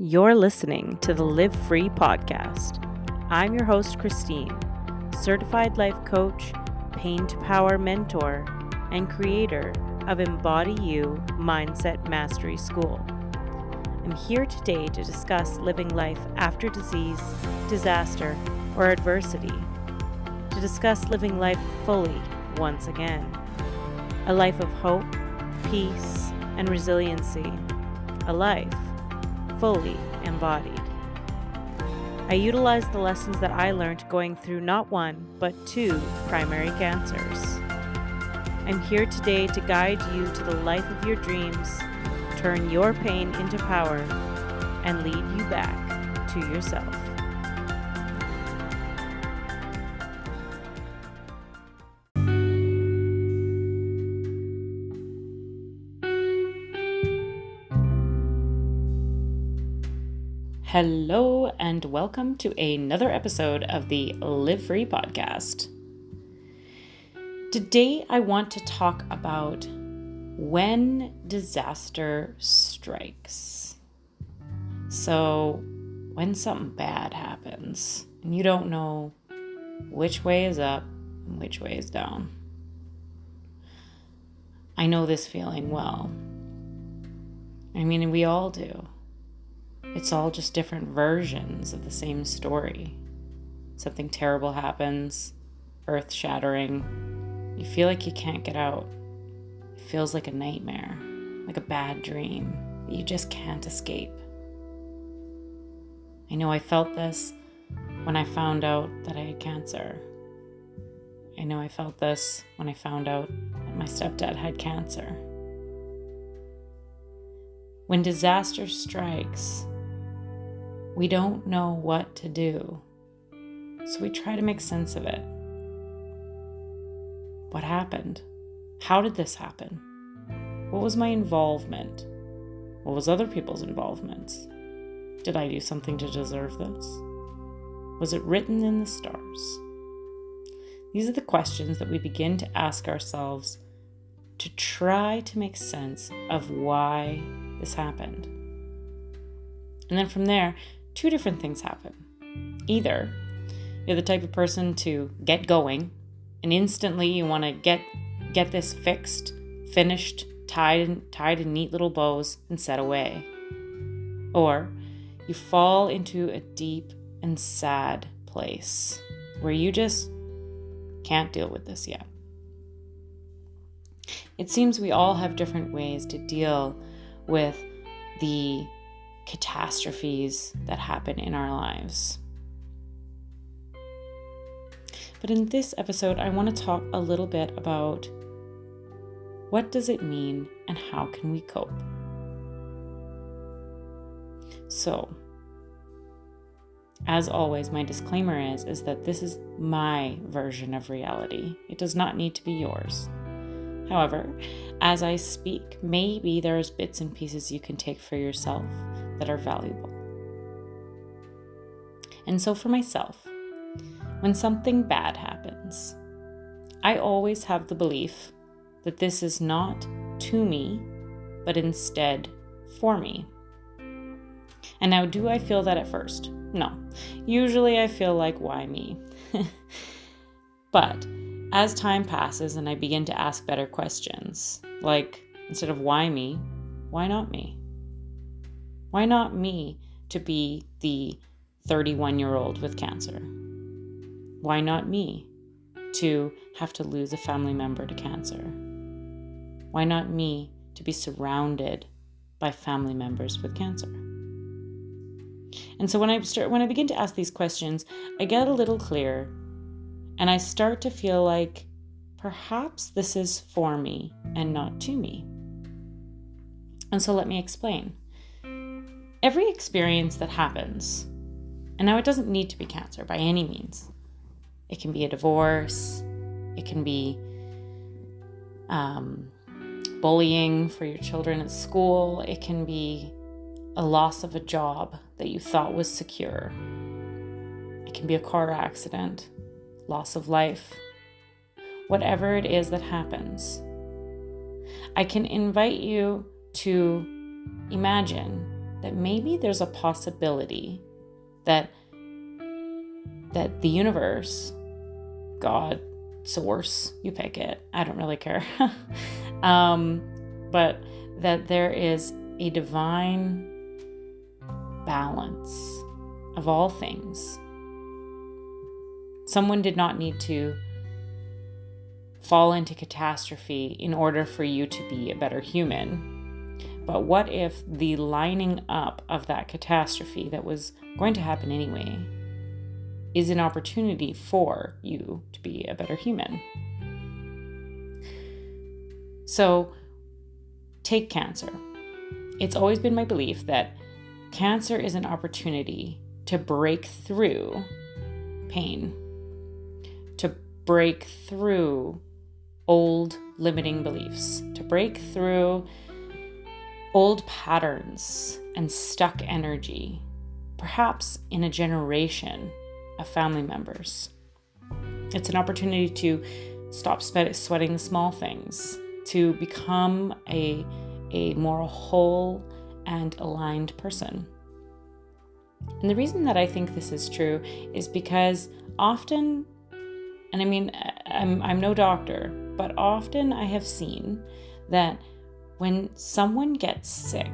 You're listening to the Live Free podcast. I'm your host, Christine, certified life coach, pain to power mentor, and creator of Embody You Mindset Mastery School. I'm here today to discuss living life after disease, disaster, or adversity, to discuss living life fully once again, a life of hope, peace, and resiliency, a life fully embodied. I utilize the lessons that I learned going through not one, but two primary cancers. I'm here today to guide you to the life of your dreams, turn your pain into power, and lead you back to yourself. Hello and welcome to another episode of the Live Free podcast. Today I want to talk about when disaster strikes. So when something bad happens and you don't know which way is up and which way is down. I know this feeling well. I mean, we all do. It's all just different versions of the same story. Something terrible happens, earth-shattering. You feel like you can't get out. It feels like a nightmare, like a bad dream that you just can't escape. I know I felt this when I found out that I had cancer. I know I felt this when I found out that my stepdad had cancer. When disaster strikes, we don't know what to do, so we try to make sense of it. What happened? How did this happen? What was my involvement? What was other people's involvements? Did I do something to deserve this? Was it written in the stars? These are the questions that we begin to ask ourselves to try to make sense of why this happened. And then from there, two different things happen. Either you're the type of person to get going and instantly you want to get this fixed, finished, tied in neat little bows and set away. Or you fall into a deep and sad place where you just can't deal with this yet. It seems we all have different ways to deal with the catastrophes that happen in our lives. But in this episode, I want to talk a little bit about what does it mean and how can we cope. So, as always, my disclaimer is that this is my version of reality. It does not need to be yours. However, as I speak, maybe there's bits and pieces you can take for yourself that are valuable. And so for myself, when something bad happens, I always have the belief that this is not to me, but instead for me. And now, do I feel that at first? No. Usually I feel like, why me? But as time passes and I begin to ask better questions, like instead of why me, why not me? Why not me to be the 31-year-old with cancer? Why not me to have to lose a family member to cancer? Why not me to be surrounded by family members with cancer? And so when I begin to ask these questions, I get a little clearer and I start to feel like perhaps this is for me and not to me. And so let me explain. Every experience that happens, and now it doesn't need to be cancer by any means. It can be a divorce. It can be bullying for your children at school. It can be a loss of a job that you thought was secure. It can be a car accident, loss of life. Whatever it is that happens, I can invite you to imagine that maybe there's a possibility that the universe, God, source, you pick it, I don't really care, but that there is a divine balance of all things. Someone did not need to fall into catastrophe in order for you to be a better human. But what if the lining up of that catastrophe that was going to happen anyway is an opportunity for you to be a better human? So take cancer. It's always been my belief that cancer is an opportunity to break through pain, to break through old limiting beliefs, to break through old patterns and stuck energy, perhaps in a generation of family members. It's an opportunity to stop sweating the small things, to become a more whole and aligned person. And the reason that I think this is true is because often, and I mean, I'm no doctor, but often I have seen that when someone gets sick,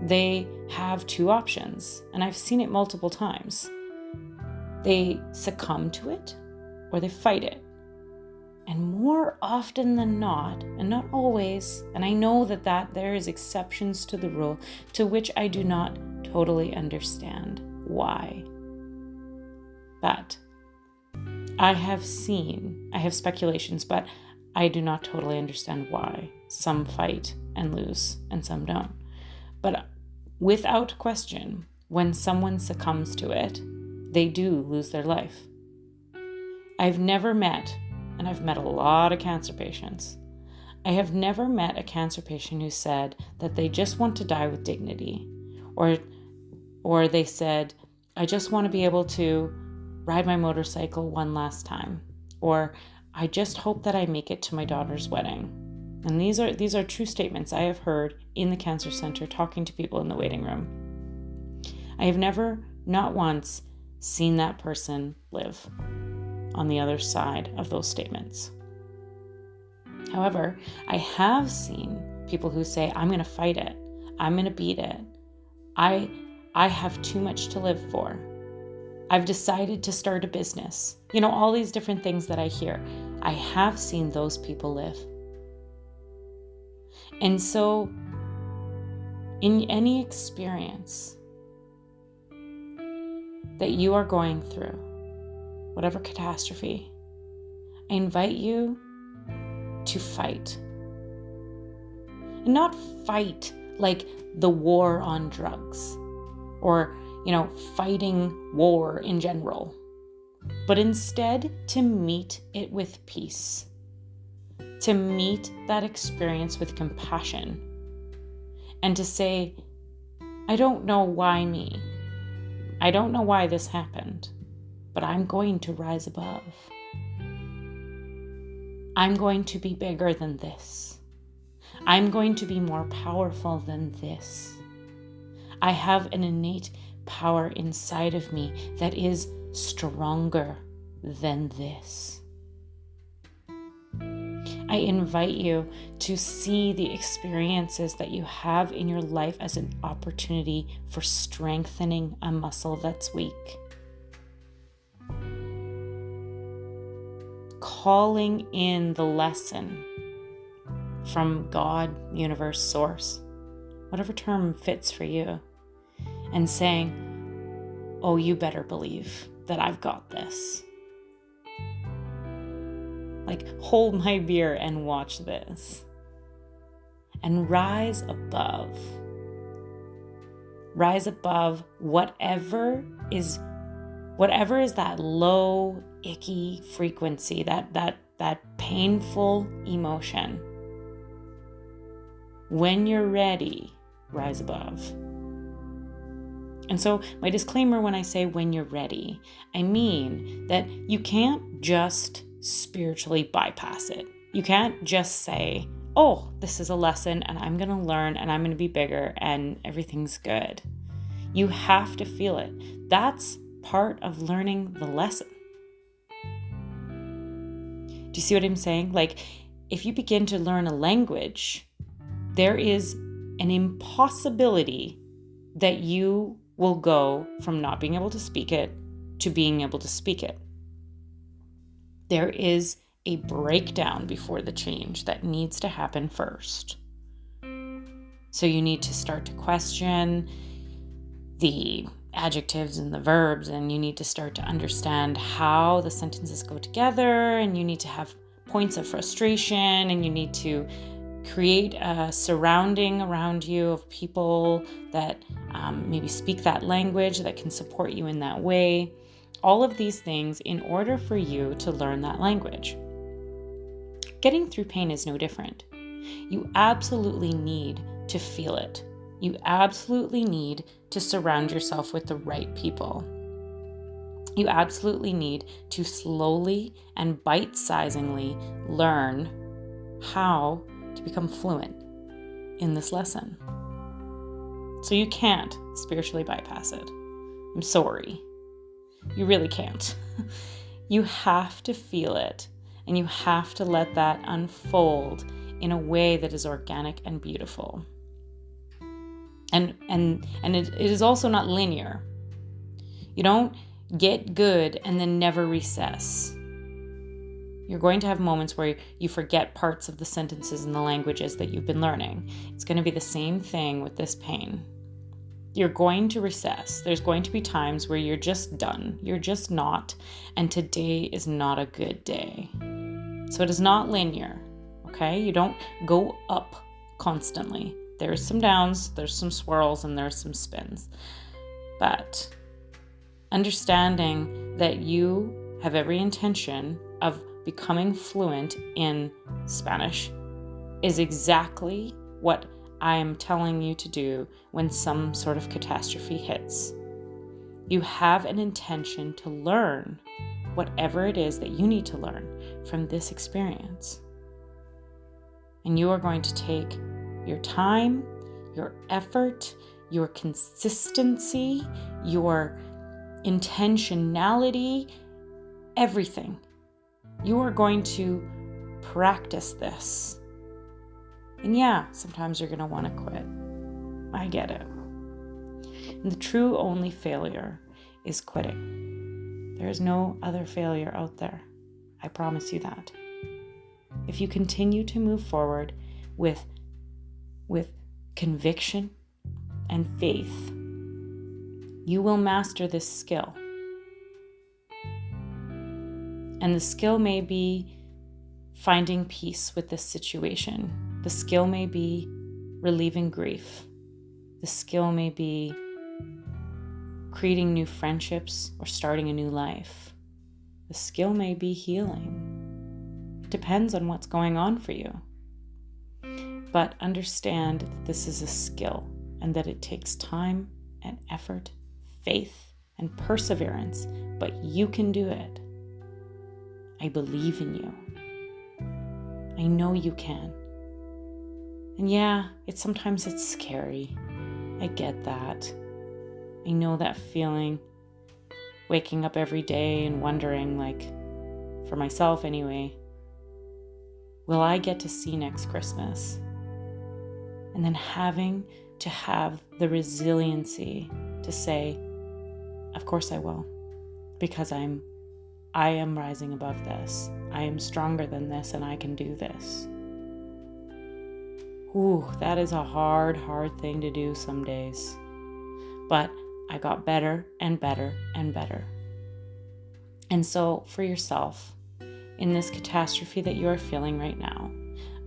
they have two options, and I've seen it multiple times. They succumb to it or they fight it. And more often than not, and not always, and I know that there is exceptions to the rule, to which I do not totally understand why. But I have speculations, but I do not totally understand why some fight and lose and some don't. But without question, when someone succumbs to it, they do lose their life. I've never met, and I've met a lot of cancer patients, I have never met a cancer patient who said that they just want to die with dignity, or they said, I just want to be able to ride my motorcycle one last time, or I just hope that I make it to my daughter's wedding. And these are true statements I have heard in the cancer center talking to people in the waiting room. I have never, not once, seen that person live on the other side of those statements. However, I have seen people who say, I'm going to fight it. I'm going to beat it. I have too much to live for. I've decided to start a business. All these different things that I hear. I have seen those people live. And so, in any experience that you are going through, whatever catastrophe, I invite you to fight. And not fight like the war on drugs or, fighting war in general, but instead to meet it with peace, to meet that experience with compassion, and to say, I don't know why me. I don't know why this happened, but I'm going to rise above. I'm going to be bigger than this. I'm going to be more powerful than this. I have an innate power inside of me that is stronger than this. I invite you to see the experiences that you have in your life as an opportunity for strengthening a muscle that's weak. Calling in the lesson from God, universe, source, whatever term fits for you, and saying, oh, you better believe that I've got this. Like, hold my beer and watch this. And rise above. Rise above whatever is that low, icky frequency, that painful emotion. When you're ready, rise above. And so my disclaimer when I say when you're ready, I mean that you can't just spiritually bypass it. You can't just say, oh, this is a lesson and I'm going to learn and I'm going to be bigger and everything's good. You have to feel it. That's part of learning the lesson. Do you see what I'm saying? Like, if you begin to learn a language, there is an impossibility that you will go from not being able to speak it to being able to speak it. There is a breakdown before the change that needs to happen first. So you need to start to question the adjectives and the verbs, and you need to start to understand how the sentences go together, and you need to have points of frustration, and you need to create a surrounding around you of people that maybe speak that language that can support you in that way. All of these things in order for you to learn that language. Getting through pain is no different. You absolutely need to feel it. You absolutely need to surround yourself with the right people. You absolutely need to slowly and bite-sizingly learn how to become fluent in this lesson. So you can't spiritually bypass it. I'm sorry. You really can't. You have to feel it, and you have to let that unfold in a way that is organic and beautiful. And it is also not linear. You don't get good and then never recess. You're going to have moments where you forget parts of the sentences and the languages that you've been learning. It's going to be the same thing with this pain. You're going to recess. There's going to be times where you're just done. You're just not. And today is not a good day. So it is not linear. Okay? You don't go up constantly. There's some downs, there's some swirls, and there's some spins. But understanding that you have every intention of becoming fluent in Spanish is exactly what I am telling you to do when some sort of catastrophe hits. You have an intention to learn whatever it is that you need to learn from this experience. And you are going to take your time, your effort, your consistency, your intentionality, everything. You are going to practice this. And yeah, sometimes you're going to want to quit. I get it. And the true only failure is quitting. There is no other failure out there. I promise you that. If you continue to move forward with conviction and faith, you will master this skill. And the skill may be finding peace with this situation. The skill may be relieving grief. The skill may be creating new friendships or starting a new life. The skill may be healing. It depends on what's going on for you. But understand that this is a skill and that it takes time and effort, faith and perseverance, but you can do it. I believe in you. I know you can. And yeah, sometimes it's scary. I get that. I know that feeling. Waking up every day and wondering, like, for myself anyway, will I get to see next Christmas? And then having to have the resiliency to say, of course I will, because I am rising above this. I am stronger than this and I can do this. Ooh, that is a hard thing to do some days. But I got better and better and better. And so for yourself, in this catastrophe that you are feeling right now,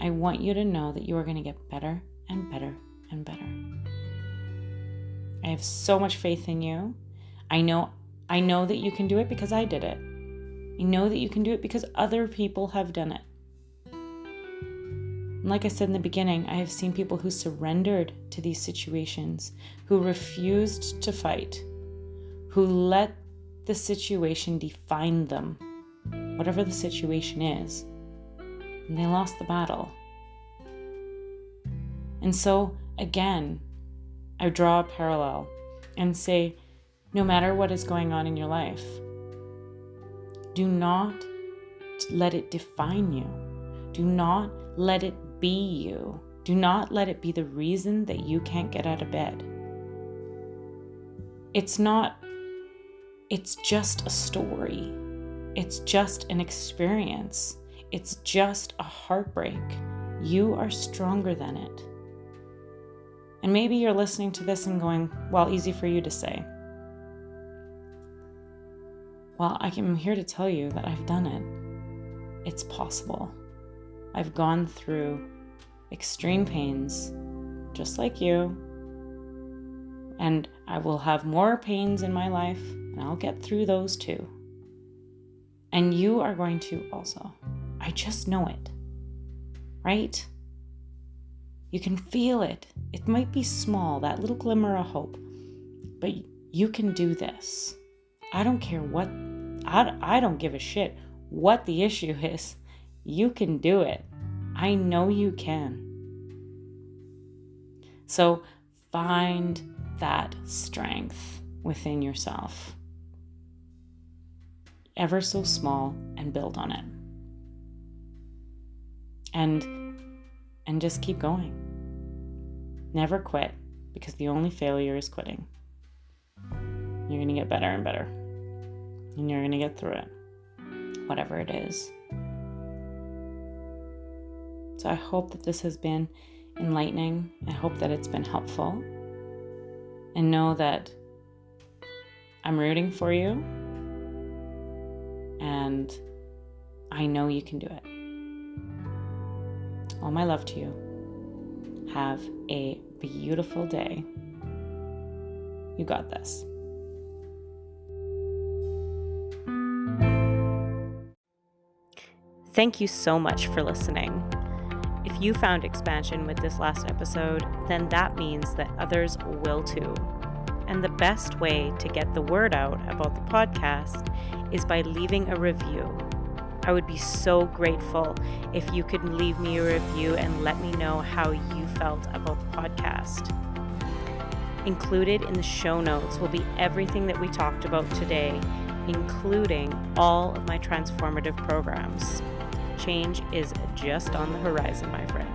I want you to know that you are going to get better and better and better. I have so much faith in you. I know that you can do it because I did it. I know that you can do it because other people have done it. And like I said in the beginning, I have seen people who surrendered to these situations, who refused to fight, who let the situation define them, whatever the situation is, and they lost the battle. And so, again, I draw a parallel and say, no matter what is going on in your life, do not let it define you. Do not let it be you. Do not let it be the reason that you can't get out of bed. It's just a story. It's just an experience. It's just a heartbreak. You are stronger than it. And maybe you're listening to this and going, well, easy for you to say. Well, I am here to tell you that I've done it. It's possible. I've gone through extreme pains, just like you. And I will have more pains in my life, and I'll get through those too. And you are going to also. I just know it, right? You can feel it. It might be small, that little glimmer of hope, but you can do this. I don't care what, I don't give a shit what the issue is. You can do it. I know you can. So find that strength within yourself, ever so small, and build on it. And just keep going. Never quit, because the only failure is quitting. You're going to get better and better. And you're going to get through it, whatever it is. So I hope that this has been enlightening. I hope that it's been helpful. And know that I'm rooting for you. And I know you can do it. All my love to you. Have a beautiful day. You got this. Thank you so much for listening. If you found expansion with this last episode, then that means that others will too. And the best way to get the word out about the podcast is by leaving a review. I would be so grateful if you could leave me a review and let me know how you felt about the podcast. Included in the show notes will be everything that we talked about today, including all of my transformative programs. Change is just on the horizon, my friend.